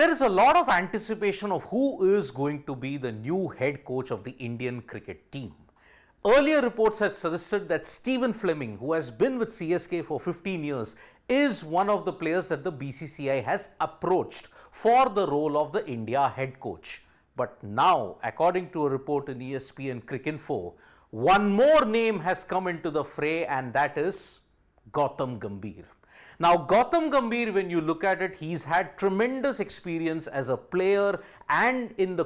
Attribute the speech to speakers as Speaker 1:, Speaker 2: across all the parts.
Speaker 1: There is a lot of anticipation of who is going to be the new head coach of the Indian cricket team. Earlier reports had suggested that Stephen Fleming, who has been with CSK for 15 years, is one of the players that the BCCI has approached for the role of the India head coach. But now, according to a report in ESPN Cricinfo, one more name has come into the fray, and that is Gautam Gambhir. Now, Gautam Gambhir, when you look at it, he's had tremendous experience as a player and in the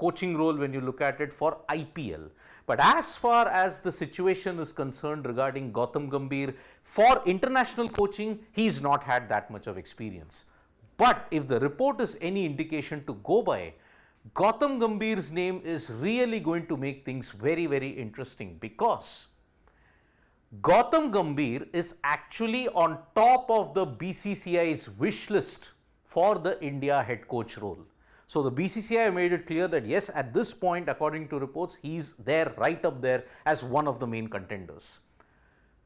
Speaker 1: coaching role when you look at it for IPL. But as far as the situation is concerned regarding Gautam Gambhir, for international coaching, he's not had that much of experience. But if the report is any indication to go by, Gautam Gambhir's name is really going to make things very, very interesting, because Gautam Gambhir is actually on top of the BCCI's wish list for the India head coach role. So the BCCI made it clear that yes, at this point, according to reports, he's there, right up there as one of the main contenders.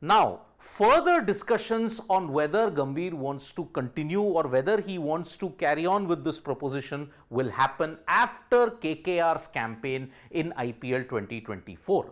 Speaker 1: Now, further discussions on whether Gambhir wants to continue or whether he wants to carry on with this proposition will happen after KKR's campaign in IPL 2024.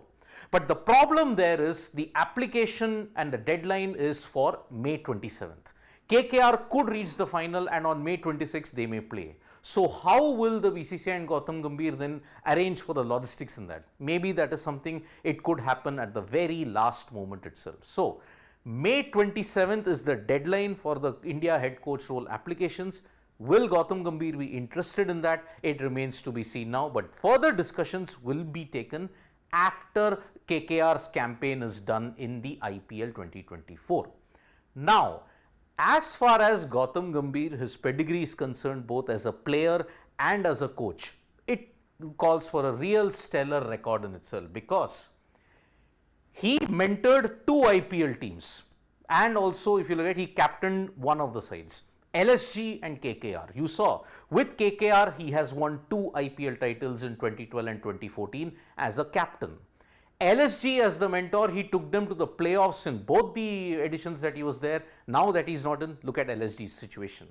Speaker 1: But the problem there is the application and the deadline is for May 27th. KKR could reach the final and on May 26th they may play. So how will the BCCI and Gautam Gambhir then arrange for the logistics in that? Maybe that is something it could happen at the very last moment itself. So May 27th is the deadline for the India head coach role applications. Will Gautam Gambhir be interested in that? It remains to be seen now, but further discussions will be taken after KKR's campaign is done in the IPL 2024. Now, as far as Gautam Gambhir, his pedigree is concerned, both as a player and as a coach, it calls for a real stellar record in itself, because he mentored two IPL teams, and also if you look at, he captained one of the sides, LSG and KKR. You saw with KKR he has won two IPL titles in 2012 and 2014 as a captain. LSG as the mentor, he took them to the playoffs in both the editions that he was there. Now that he's not in, look at LSG's situation.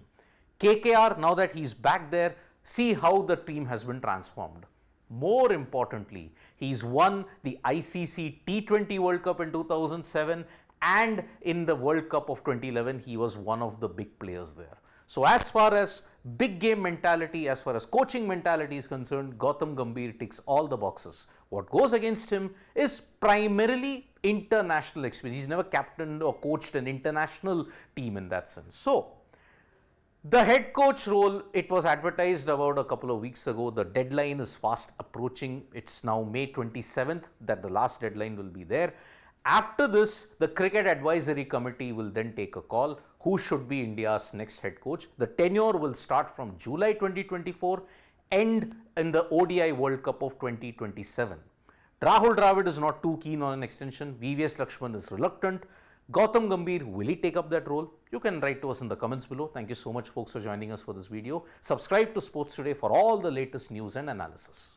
Speaker 1: KKR, now that he's back there, see how the team has been transformed. More importantly, he's won the ICC T20 World Cup in 2007, and in the World Cup of 2011, he was one of the big players there. So as far as big game mentality, as far as coaching mentality is concerned, Gautam Gambhir ticks all the boxes. What goes against him is primarily international experience. He's never captained or coached an international team in that sense. So the head coach role, it was advertised about a couple of weeks ago. The deadline is fast approaching. It's now May 27th that the last deadline will be there. After this, the Cricket Advisory Committee will then take a call who should be India's next head coach. The tenure will start from July 2024, end in the ODI World Cup of 2027. Rahul Dravid is not too keen on an extension. VVS Lakshman is reluctant. Gautam Gambhir, will he take up that role? You can write to us in the comments below. Thank you so much, folks, for joining us for this video. Subscribe to Sports Today for all the latest news and analysis.